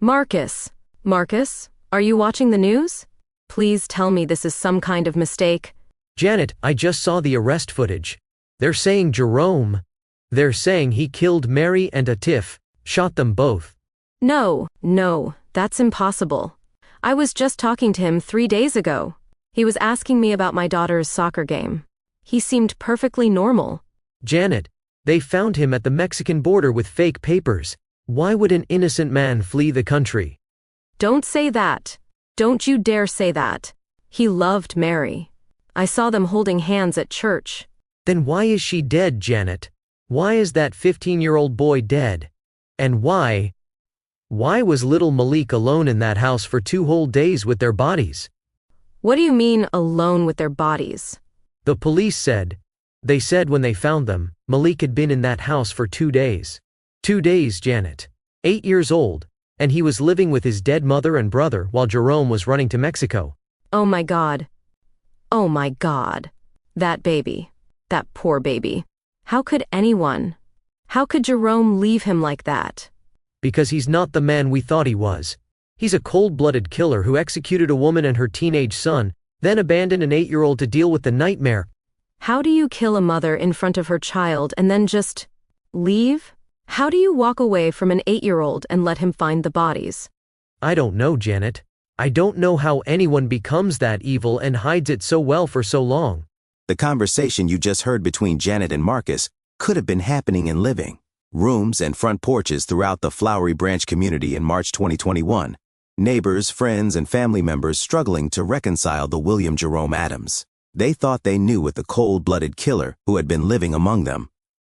Marcus, are you watching the news? Please tell me this is some kind of mistake. Janet, I just saw the arrest footage. They're saying They're saying he killed Mary and Atif, shot them both. No, that's impossible. I was just talking to him 3 days ago. He was asking me about my daughter's soccer game. He seemed perfectly normal. Janet, they found him at the Mexican border with fake papers. Why would an innocent man flee the country? Don't say that. Don't you dare say that. He loved Mary. I saw them holding hands at church. Then why is she dead, Janet? Why is that 15-year-old boy dead? And why was little Malik alone in that house for 2 whole days with their bodies? What do you mean, alone with their bodies? The police said. They said when they found them, Malik had been in that house for 2 days. 2 days, Janet. 8 years old, and he was living with his dead mother and brother while Jerome was running to Mexico. Oh my God. That baby. That poor baby. How could Jerome leave him like that? Because he's not the man we thought he was. He's a cold-blooded killer who executed a woman and her teenage son, then abandoned an 8-year-old to deal with the nightmare. How do you kill a mother in front of her child and then just leave? How do you walk away from an 8-year-old and let him find the bodies? I don't know, Janet. I don't know how anyone becomes that evil and hides it so well for so long. The conversation you just heard between Janet and Marcus could have been happening in living rooms and front porches throughout the Flowery Branch community in March 2021. Neighbors, friends, and family members struggling to reconcile the William Jerome Adams. They thought they knew with the cold-blooded killer who had been living among them.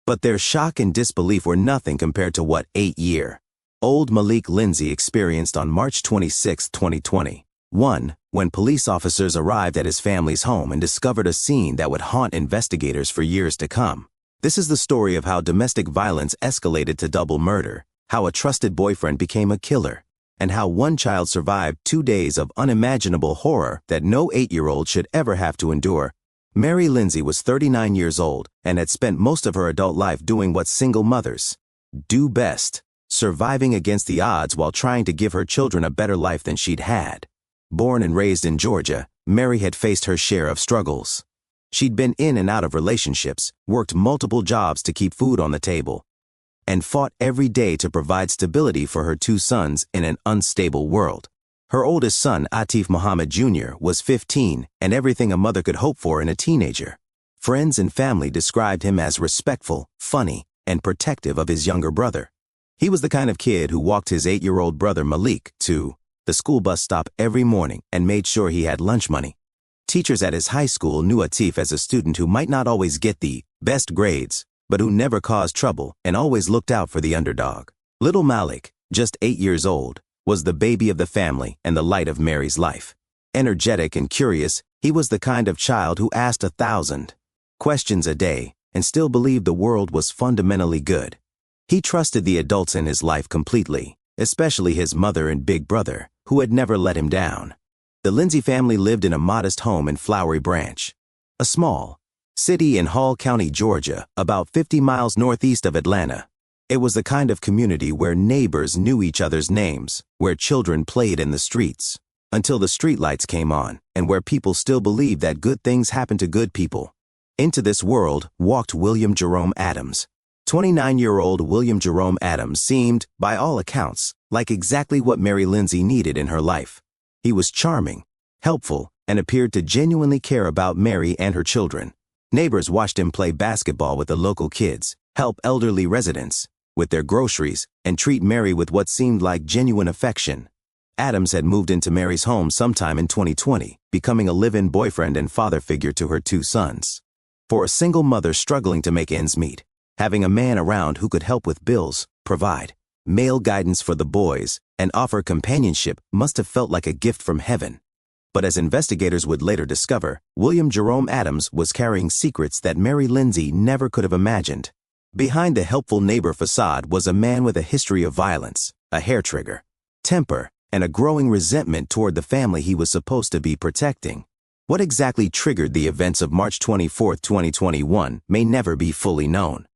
But their shock and disbelief were nothing compared to what 8-year-old Malik Lindsay experienced on March 26, 2021, when police officers arrived at his family's home and discovered a scene that would haunt investigators for years to come. This is the story of how domestic violence escalated to double murder, how a trusted boyfriend became a killer, and how one child survived 2 days of unimaginable horror that no 8-year-old should ever have to endure. Mary Lindsay was 39 years old and had spent most of her adult life doing what single mothers do best, surviving against the odds while trying to give her children a better life than she'd had. Born and raised in Georgia, Mary had faced her share of struggles. She'd been in and out of relationships, worked multiple jobs to keep food on the table, and fought every day to provide stability for her 2 sons in an unstable world. Her oldest son, Atif Muhammad Jr., was 15 and everything a mother could hope for in a teenager. Friends and family described him as respectful, funny, and protective of his younger brother. He was the kind of kid who walked his 8-year-old brother Malik to the school bus stop every morning and made sure he had lunch money. Teachers at his high school knew Atif as a student who might not always get the best grades, but who never caused trouble and always looked out for the underdog. Little Malik, just 8 years old, was the baby of the family and the light of Mary's life. Energetic and curious, he was the kind of child who asked 1,000 questions a day and still believed the world was fundamentally good. He trusted the adults in his life completely, especially his mother and big brother, who had never let him down. The Lindsay family lived in a modest home in Flowery Branch, a small city in Hall County, Georgia, about 50 miles northeast of Atlanta. It was the kind of community where neighbors knew each other's names, where children played in the streets, until the streetlights came on, and where people still believed that good things happen to good people. Into this world walked William Jerome Adams. 29-year-old William Jerome Adams seemed, by all accounts, like exactly what Mary Lindsay needed in her life. He was charming, helpful, and appeared to genuinely care about Mary and her children. Neighbors watched him play basketball with the local kids, help elderly residents with their groceries, and treat Mary with what seemed like genuine affection. Adams had moved into Mary's home sometime in 2020, becoming a live-in boyfriend and father figure to her 2 sons. For a single mother struggling to make ends meet, having a man around who could help with bills, provide male guidance for the boys, and offer companionship must have felt like a gift from heaven. But as investigators would later discover, William Jerome Adams was carrying secrets that Mary Lindsay never could have imagined. Behind the helpful neighbor facade was a man with a history of violence, a hair-trigger, temper, and a growing resentment toward the family he was supposed to be protecting. What exactly triggered the events of March 24, 2021 may never be fully known.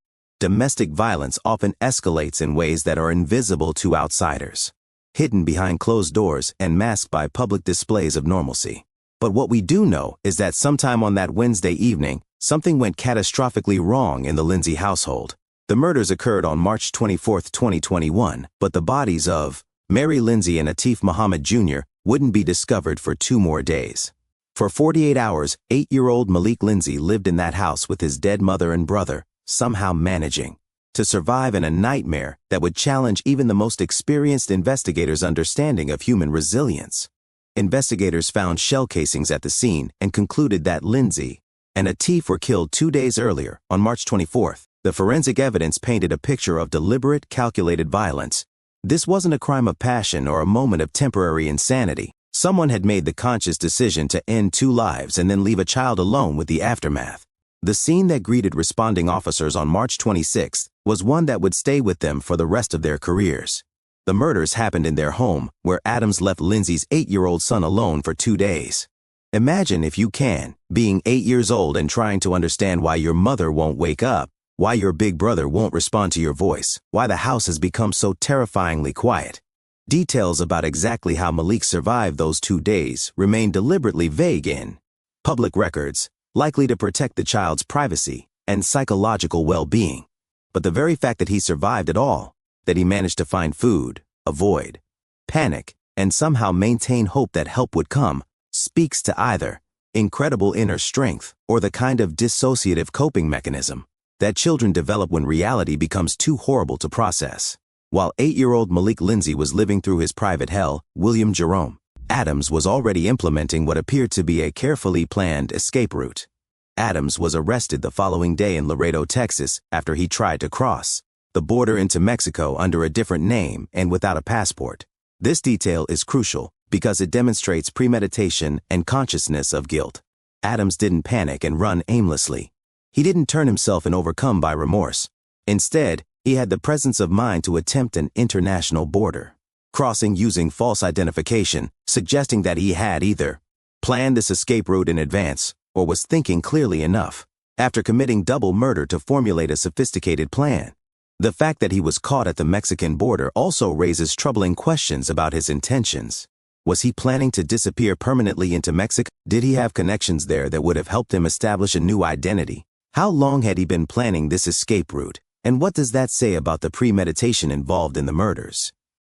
Domestic violence often escalates in ways that are invisible to outsiders. hidden behind closed doors and masked by public displays of normalcy. But what we do know is that sometime on that Wednesday evening, something went catastrophically wrong in the Lindsay household. The murders occurred on March 24, 2021, but the bodies of Mary Lindsay and Atif Muhammad Jr. wouldn't be discovered for 2 more days. For 48 hours, 8-year-old Malik Lindsay lived in that house with his dead mother and brother, somehow managing to survive in a nightmare that would challenge even the most experienced investigators' understanding of human resilience. Investigators found shell casings at the scene and concluded that Lindsay and Atif were killed 2 days earlier, on March 24th. The forensic evidence painted a picture of deliberate, calculated violence. This wasn't a crime of passion or a moment of temporary insanity. Someone had made the conscious decision to end 2 lives and then leave a child alone with the aftermath. The scene that greeted responding officers on March 26th was one that would stay with them for the rest of their careers. The murders happened in their home, where Adams left Lindsay's 8-year-old son alone for 2 days. Imagine, if you can, being 8 years old and trying to understand why your mother won't wake up, why your big brother won't respond to your voice, why the house has become so terrifyingly quiet. Details about exactly how Malik survived those 2 days remain deliberately vague in public records, likely to protect the child's privacy and psychological well-being. But the very fact that he survived it all, that he managed to find food, avoid panic, and somehow maintain hope that help would come, speaks to either incredible inner strength or the kind of dissociative coping mechanism that children develop when reality becomes too horrible to process. While 8-year-old Malik Lindsay was living through his private hell, Jerome Adams was already implementing what appeared to be a carefully planned escape route. Adams was arrested the following day in Laredo, Texas, after he tried to cross the border into Mexico under a different name and without a passport. This detail is crucial because it demonstrates premeditation and consciousness of guilt. Adams didn't panic and run aimlessly. He didn't turn himself in overcome by remorse. Instead, he had the presence of mind to attempt an international border crossing using false identification, suggesting that he had either planned this escape route in advance or was thinking clearly enough, after committing double murder, to formulate a sophisticated plan. The fact that he was caught at the Mexican border also raises troubling questions about his intentions. Was he planning to disappear permanently into Mexico? Did he have connections there that would have helped him establish a new identity? How long had he been planning this escape route? And what does that say about the premeditation involved in the murders?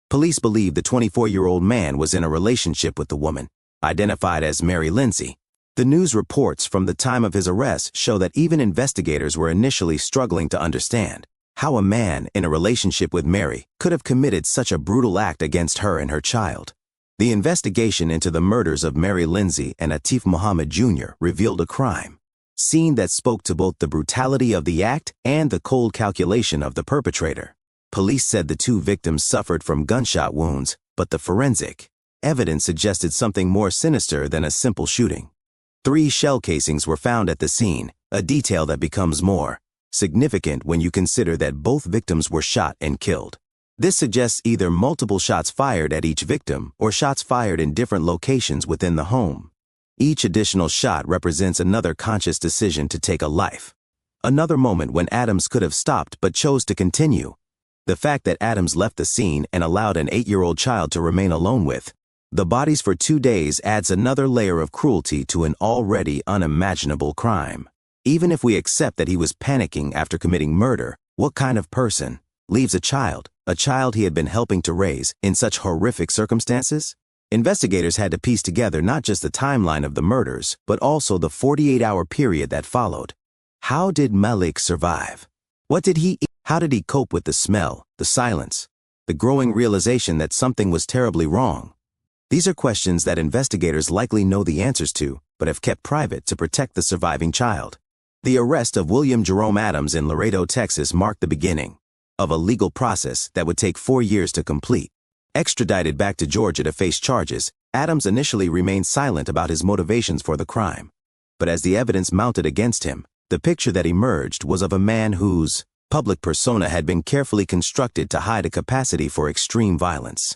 Police believe the 24-year-old man was in a relationship with the woman, identified as Mary Lindsay. The news reports from the time of his arrest show that even investigators were initially struggling to understand how a man in a relationship with Mary could have committed such a brutal act against her and her child. The investigation into the murders of Mary Lindsay and Atif Muhammad Jr. revealed a crime scene that spoke to both the brutality of the act and the cold calculation of the perpetrator. Police said the 2 victims suffered from gunshot wounds, but the forensic evidence suggested something more sinister than a simple shooting. 3 shell casings were found at the scene, a detail that becomes more significant when you consider that both victims were shot and killed. This suggests either multiple shots fired at each victim or shots fired in different locations within the home. Each additional shot represents another conscious decision to take a life. Another moment when Adams could have stopped but chose to continue. The fact that Adams left the scene and allowed an 8-year-old child to remain alone with the bodies for 2 days adds another layer of cruelty to an already unimaginable crime. Even if we accept that he was panicking after committing murder, what kind of person leaves a child he had been helping to raise, in such horrific circumstances? Investigators had to piece together not just the timeline of the murders, but also the 48-hour period that followed. How did Malik survive? What did he eat? How did he cope with the smell, the silence, the growing realization that something was terribly wrong? These are questions that investigators likely know the answers to, but have kept private to protect the surviving child. The arrest of Jerome Adams in Laredo, Texas marked the beginning of a legal process that would take 4 years to complete. Extradited back to Georgia to face charges, Adams initially remained silent about his motivations for the crime. But as the evidence mounted against him, the picture that emerged was of a man whose public persona had been carefully constructed to hide a capacity for extreme violence.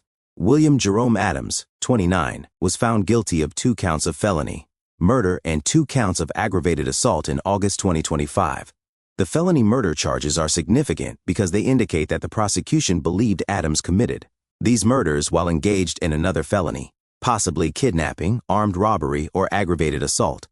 Jerome Adams, 29, was found guilty of 2 counts of felony murder and 2 counts of aggravated assault in August 2025. The felony murder charges are significant because they indicate that the prosecution believed Adams committed These murders, while engaged in another felony, possibly kidnapping, armed robbery, or aggravated assault.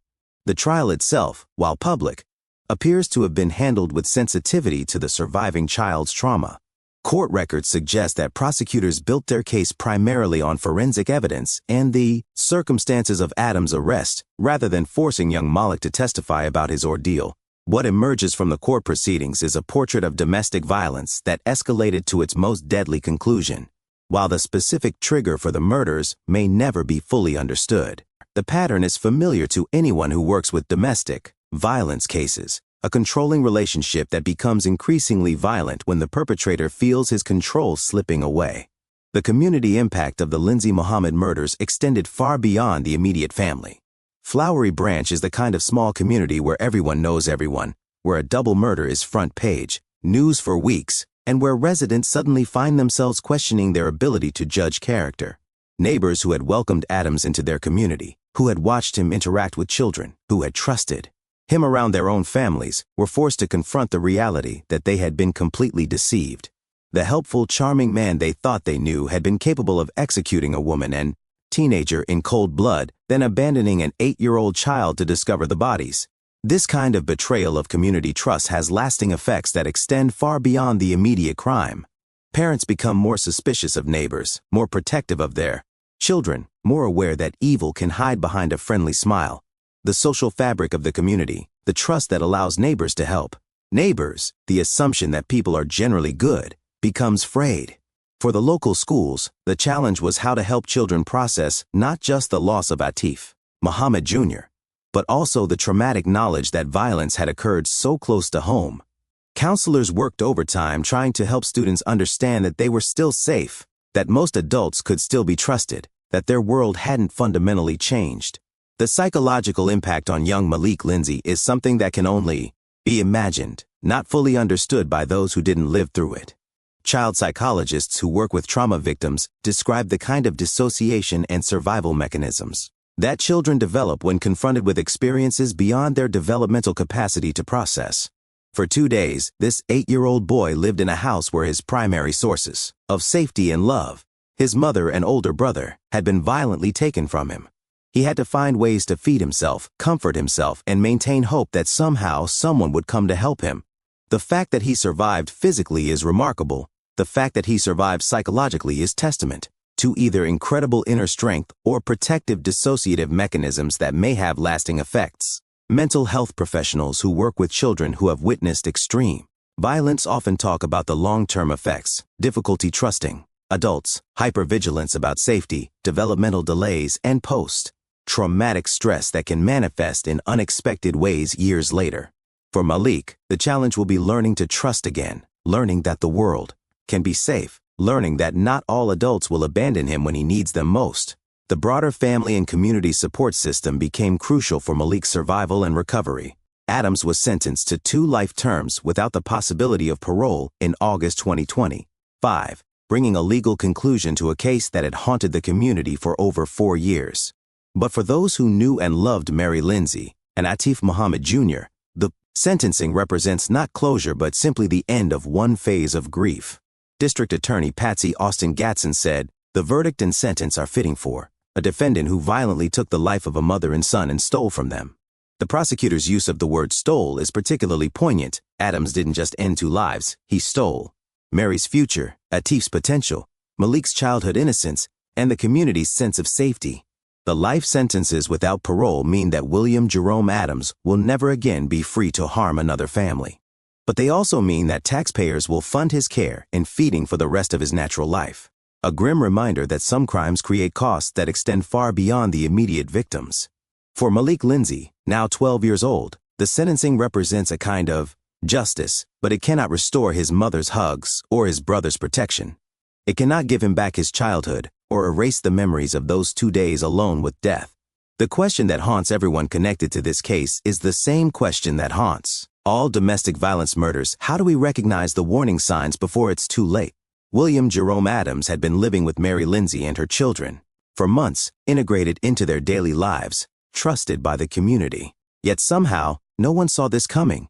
The trial itself, while public, appears to have been handled with sensitivity to the surviving child's trauma. Court records suggest that prosecutors built their case primarily on forensic evidence and the circumstances of Adams' arrest, rather than forcing young Malik to testify about his ordeal. What emerges from the court proceedings is a portrait of domestic violence that escalated to its most deadly conclusion. While the specific trigger for the murders may never be fully understood, the pattern is familiar to anyone who works with domestic violence cases, a controlling relationship that becomes increasingly violent when the perpetrator feels his control slipping away. The community impact of the Lindsay Muhammad murders extended far beyond the immediate family. Flowery Branch is the kind of small community where everyone knows everyone, where a double murder is front page, news for weeks, and where residents suddenly find themselves questioning their ability to judge character. Neighbors who had welcomed Adams into their community, who had watched him interact with children, who had trusted him around their own families, were forced to confront the reality that they had been completely deceived. The helpful, charming man they thought they knew had been capable of executing a woman and teenager in cold blood, then abandoning an 8-year-old child to discover the bodies. This kind of betrayal of community trust has lasting effects that extend far beyond the immediate crime. Parents become more suspicious of neighbors, more protective of their children, more aware that evil can hide behind a friendly smile. The social fabric of the community, the trust that allows neighbors to help neighbors, the assumption that people are generally good, becomes frayed. For the local schools, the challenge was how to help children process not just the loss of Atif Muhammad Jr., but also the traumatic knowledge that violence had occurred so close to home. Counselors worked overtime trying to help students understand that they were still safe, that most adults could still be trusted, that their world hadn't fundamentally changed. The psychological impact on young Malik Lindsay is something that can only be imagined, not fully understood by those who didn't live through it. Child psychologists who work with trauma victims describe the kind of dissociation and survival mechanisms that children develop when confronted with experiences beyond their developmental capacity to process. For 2 days, this 8-year-old boy lived in a house where his primary sources of safety and love, his mother and older brother, had been violently taken from him. He had to find ways to feed himself, comfort himself, and maintain hope that somehow someone would come to help him. The fact that he survived physically is remarkable. The fact that he survived psychologically is testament to either incredible inner strength or protective dissociative mechanisms that may have lasting effects. Mental health professionals who work with children who have witnessed extreme violence often talk about the long-term effects: difficulty trusting adults, hypervigilance about safety, developmental delays, and post-traumatic stress that can manifest in unexpected ways years later. For Malik, the challenge will be learning to trust again, learning that the world can be safe, learning that not all adults will abandon him when he needs them most. The broader family and community support system became crucial for Malik's survival and recovery. Adams was sentenced to 2 life terms without the possibility of parole in August 2025, bringing a legal conclusion to a case that had haunted the community for over 4 years. But for those who knew and loved Mary Lindsay and Atif Muhammad Jr., the sentencing represents not closure but simply the end of one phase of grief. District Attorney Patsy Austin Gatson said, "The verdict and sentence are fitting for a defendant who violently took the life of a mother and son and stole from them." The prosecutor's use of the word stole is particularly poignant. Adams didn't just end 2 lives, he stole Mary's future, Atif's potential, Malik's childhood innocence, and the community's sense of safety. The life sentences without parole mean that William Jerome Adams will never again be free to harm another family. But they also mean that taxpayers will fund his care and feeding for the rest of his natural life. A grim reminder that some crimes create costs that extend far beyond the immediate victims. For Malik Lindsay, now 12 years old, the sentencing represents a kind of justice, but it cannot restore his mother's hugs or his brother's protection. It cannot give him back his childhood or erase the memories of those 2 days alone with death. The question that haunts everyone connected to this case is the same question that haunts all domestic violence murders. How do we recognize the warning signs before it's too late? William Jerome Adams had been living with Mary Lindsay and her children for months, integrated into their daily lives, trusted by the community. Yet somehow, no one saw this coming.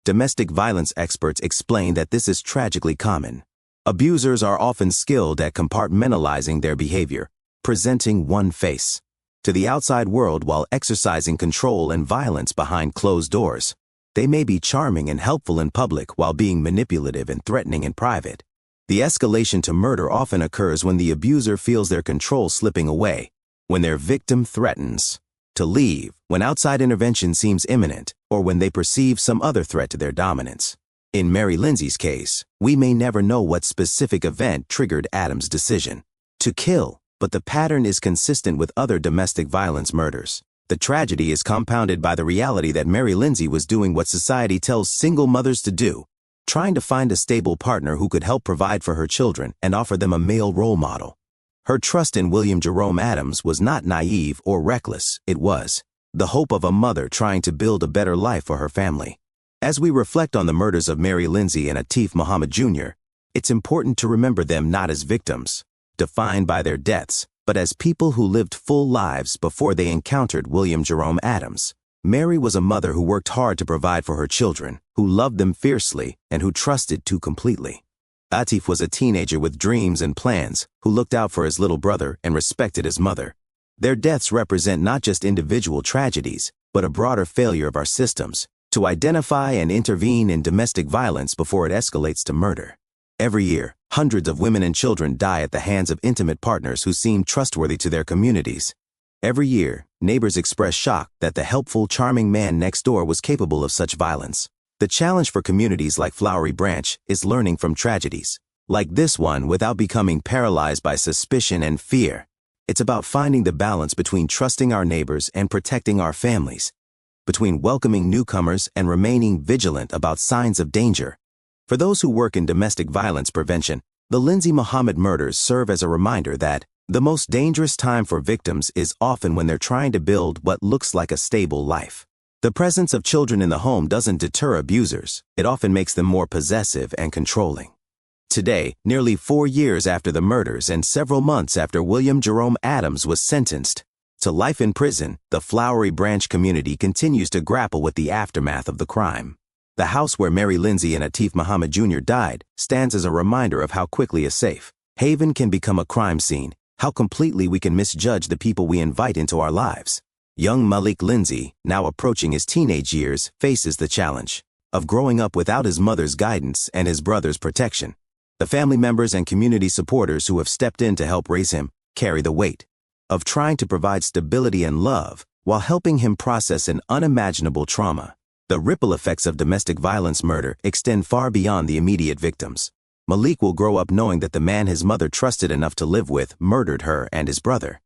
Domestic violence experts explain that this is tragically common. Abusers are often skilled at compartmentalizing their behavior, presenting one face to the outside world while exercising control and violence behind closed doors. They may be charming and helpful in public while being manipulative and threatening in private. The escalation to murder often occurs when the abuser feels their control slipping away, when their victim threatens to leave, when outside intervention seems imminent, or when they perceive some other threat to their dominance. In Mary Lindsay's case, we may never know what specific event triggered Adams' decision to kill, but the pattern is consistent with other domestic violence murders. The tragedy is compounded by the reality that Mary Lindsay was doing what society tells single mothers to do, trying to find a stable partner who could help provide for her children and offer them a male role model. Her trust in William Jerome Adams was not naive or reckless. It was the hope of a mother trying to build a better life for her family. As we reflect on the murders of Mary Lindsay and Atif Muhammad Jr., it's important to remember them not as victims, defined by their deaths, but as people who lived full lives before they encountered William Jerome Adams. Mary was a mother who worked hard to provide for her children, who loved them fiercely, and who trusted too completely. Atif was a teenager with dreams and plans, who looked out for his little brother and respected his mother. Their deaths represent not just individual tragedies, but a broader failure of our systems to identify and intervene in domestic violence before it escalates to murder. Every year, hundreds of women and children die at the hands of intimate partners who seem trustworthy to their communities. Every year, neighbors express shock that the helpful, charming man next door was capable of such violence. The challenge for communities like Flowery Branch is learning from tragedies like this one without becoming paralyzed by suspicion and fear. It's about finding the balance between trusting our neighbors and protecting our families, between welcoming newcomers and remaining vigilant about signs of danger. For those who work in domestic violence prevention, the Lindsay Muhammad murders serve as a reminder that the most dangerous time for victims is often when they're trying to build what looks like a stable life. The presence of children in the home doesn't deter abusers. It often makes them more possessive and controlling. Today, nearly 4 years after the murders and several months after William Jerome Adams was sentenced to life in prison, the Flowery Branch community continues to grapple with the aftermath of the crime. The house where Mary Lindsay and Atif Muhammad Jr. died stands as a reminder of how quickly a safe haven can become a crime scene, how completely we can misjudge the people we invite into our lives. Young Malik Lindsay, now approaching his teenage years, faces the challenge of growing up without his mother's guidance and his brother's protection. The family members and community supporters who have stepped in to help raise him carry the weight of trying to provide stability and love while helping him process an unimaginable trauma. The ripple effects of domestic violence murder extend far beyond the immediate victims. Malik will grow up knowing that the man his mother trusted enough to live with murdered her and his brother.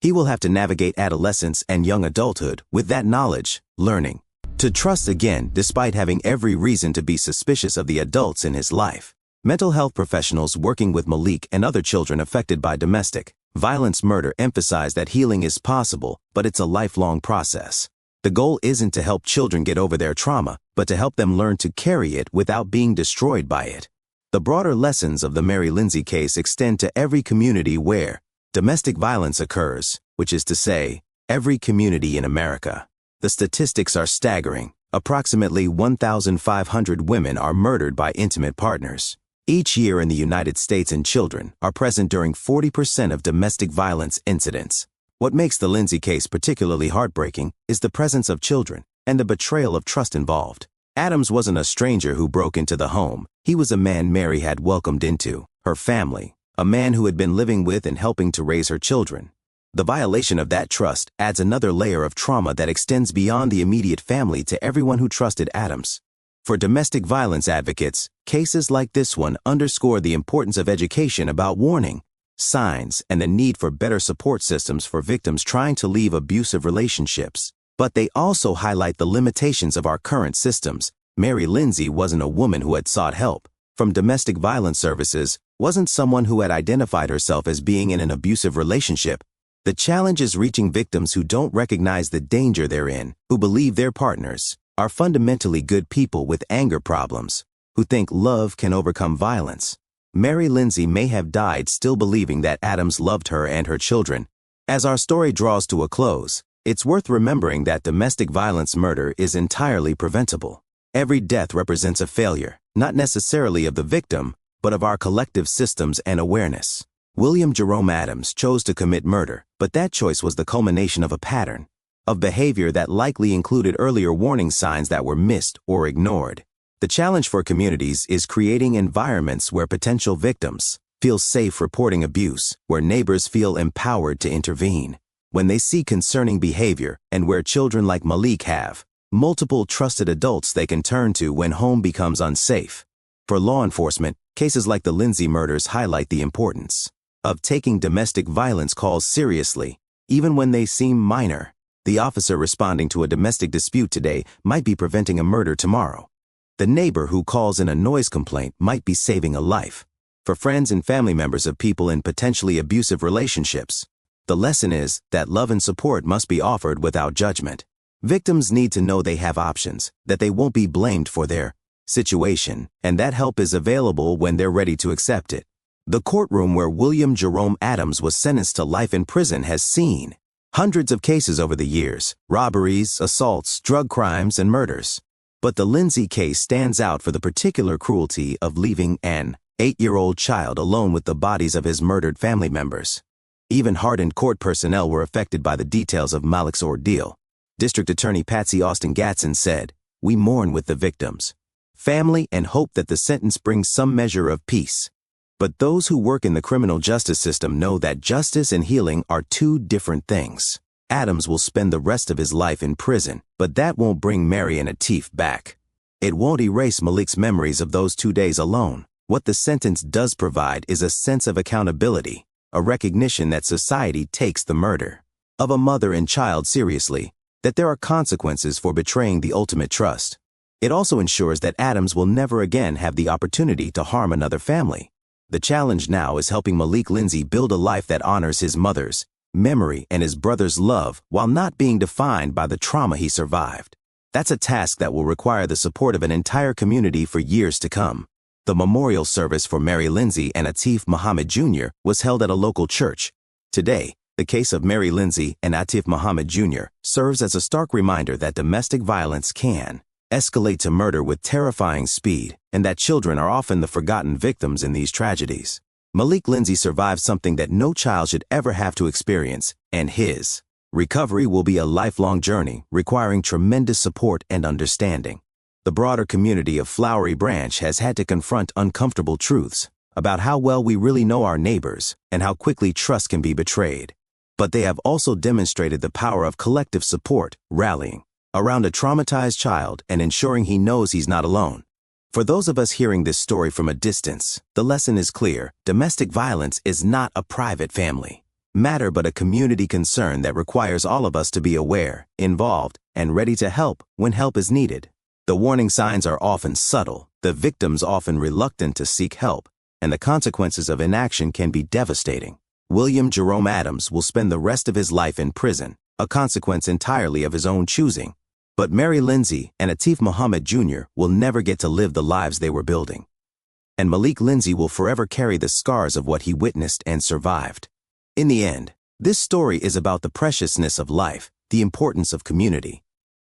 He will have to navigate adolescence and young adulthood with that knowledge, learning to trust again despite having every reason to be suspicious of the adults in his life. Mental health professionals working with Malik and other children affected by domestic violence murder emphasize that healing is possible, but it's a lifelong process. The goal isn't to help children get over their trauma, but to help them learn to carry it without being destroyed by it. The broader lessons of the Mary Lindsay case extend to every community where domestic violence occurs, which is to say, every community in America. The statistics are staggering. Approximately 1,500 women are murdered by intimate partners each year in the United States, and children are present during 40% of domestic violence incidents. What makes the Lindsay case particularly heartbreaking is the presence of children and the betrayal of trust involved. Adams wasn't a stranger who broke into the home. He was a man Mary had welcomed into her family, a man who had been living with and helping to raise her children. The violation of that trust adds another layer of trauma that extends beyond the immediate family to everyone who trusted Adams. For domestic violence advocates, cases like this one underscore the importance of education about warning signs and the need for better support systems for victims trying to leave abusive relationships. But they also highlight the limitations of our current systems. Mary Lindsay wasn't a woman who had sought help from domestic violence services, wasn't someone who had identified herself as being in an abusive relationship. The challenge is reaching victims who don't recognize the danger they're in, who believe their partners are fundamentally good people with anger problems, who think love can overcome violence. Mary Lindsay may have died still believing that Adams loved her and her children. As our story draws to a close, it's worth remembering that domestic violence murder is entirely preventable. Every death represents a failure, not necessarily of the victim, but of our collective systems and awareness. William Jerome Adams chose to commit murder, but that choice was the culmination of a pattern of behavior that likely included earlier warning signs that were missed or ignored. The challenge for communities is creating environments where potential victims feel safe reporting abuse, where neighbors feel empowered to intervene when they see concerning behavior, and where children like Malik have multiple trusted adults they can turn to when home becomes unsafe. For law enforcement, cases like the Lindsay murders highlight the importance of taking domestic violence calls seriously, even when they seem minor. The officer responding to a domestic dispute today might be preventing a murder tomorrow. The neighbor who calls in a noise complaint might be saving a life. For friends and family members of people in potentially abusive relationships, the lesson is that love and support must be offered without judgment. Victims need to know they have options, that they won't be blamed for their situation, and that help is available when they're ready to accept it. The courtroom where William Jerome Adams was sentenced to life in prison has seen hundreds of cases over the years: robberies, assaults, drug crimes, and murders. But the Lindsay case stands out for the particular cruelty of leaving an 8-year-old child alone with the bodies of his murdered family members. Even hardened court personnel were affected by the details of Malik's ordeal. District Attorney Patsy Austin Gatson said, "We mourn with the victims, family, and hope that the sentence brings some measure of peace. But those who work in the criminal justice system know that justice and healing are two different things." Adams will spend the rest of his life in prison, but that won't bring Mary and Atif back. It won't erase Malik's memories of those 2 days alone. What the sentence does provide is a sense of accountability, a recognition that society takes the murder of a mother and child seriously, that there are consequences for betraying the ultimate trust. It also ensures that Adams will never again have the opportunity to harm another family. The challenge now is helping Malik Lindsay build a life that honors his mother's memory and his brother's love while not being defined by the trauma he survived. That's a task that will require the support of an entire community for years to come. The memorial service for Mary Lindsay and Atif Muhammad Jr. was held at a local church. Today, the case of Mary Lindsay and Atif Muhammad Jr. serves as a stark reminder that domestic violence can escalate to murder with terrifying speed, and that children are often the forgotten victims in these tragedies. Malik Lindsay survived something that no child should ever have to experience, and his recovery will be a lifelong journey requiring tremendous support and understanding. The broader community of Flowery Branch has had to confront uncomfortable truths about how well we really know our neighbors and how quickly trust can be betrayed. But they have also demonstrated the power of collective support, rallying around a traumatized child and ensuring he knows he's not alone. For those of us hearing this story from a distance, the lesson is clear: domestic violence is not a private family matter but a community concern that requires all of us to be aware, involved, and ready to help when help is needed. The warning signs are often subtle, the victims often reluctant to seek help, and the consequences of inaction can be devastating. William Jerome Adams will spend the rest of his life in prison, a consequence entirely of his own choosing. But Mary Lindsay and Atif Muhammad Jr. will never get to live the lives they were building. And Malik Lindsay will forever carry the scars of what he witnessed and survived. In the end, this story is about the preciousness of life, the importance of community,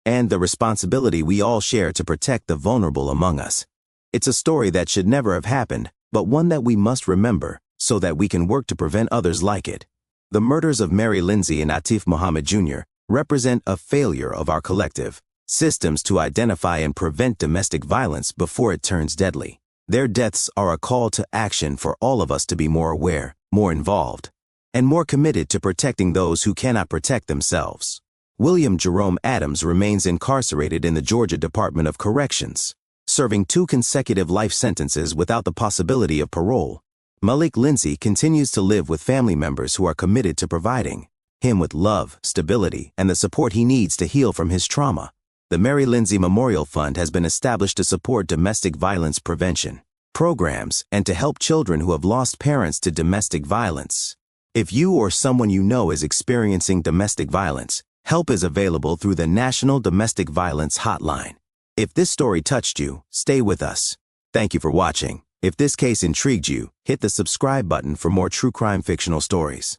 and the responsibility we all share to protect the vulnerable among us. It's a story that should never have happened, but one that we must remember so that we can work to prevent others like it. The murders of Mary Lindsay and Atif Muhammad Jr. represent a failure of our collective systems to identify and prevent domestic violence before it turns deadly. Their deaths are a call to action for all of us to be more aware, more involved, and more committed to protecting those who cannot protect themselves. William Jerome Adams remains incarcerated in the Georgia Department of Corrections, serving 2 consecutive life sentences without the possibility of parole. Malik Lindsay continues to live with family members who are committed to providing him with love, stability, and the support he needs to heal from his trauma. The Mary Lindsay Memorial Fund has been established to support domestic violence prevention programs and to help children who have lost parents to domestic violence. If you or someone you know is experiencing domestic violence, help is available through the National Domestic Violence Hotline. If this story touched you, stay with us. Thank you for watching. If this case intrigued you, hit the subscribe button for more true crime fictional stories.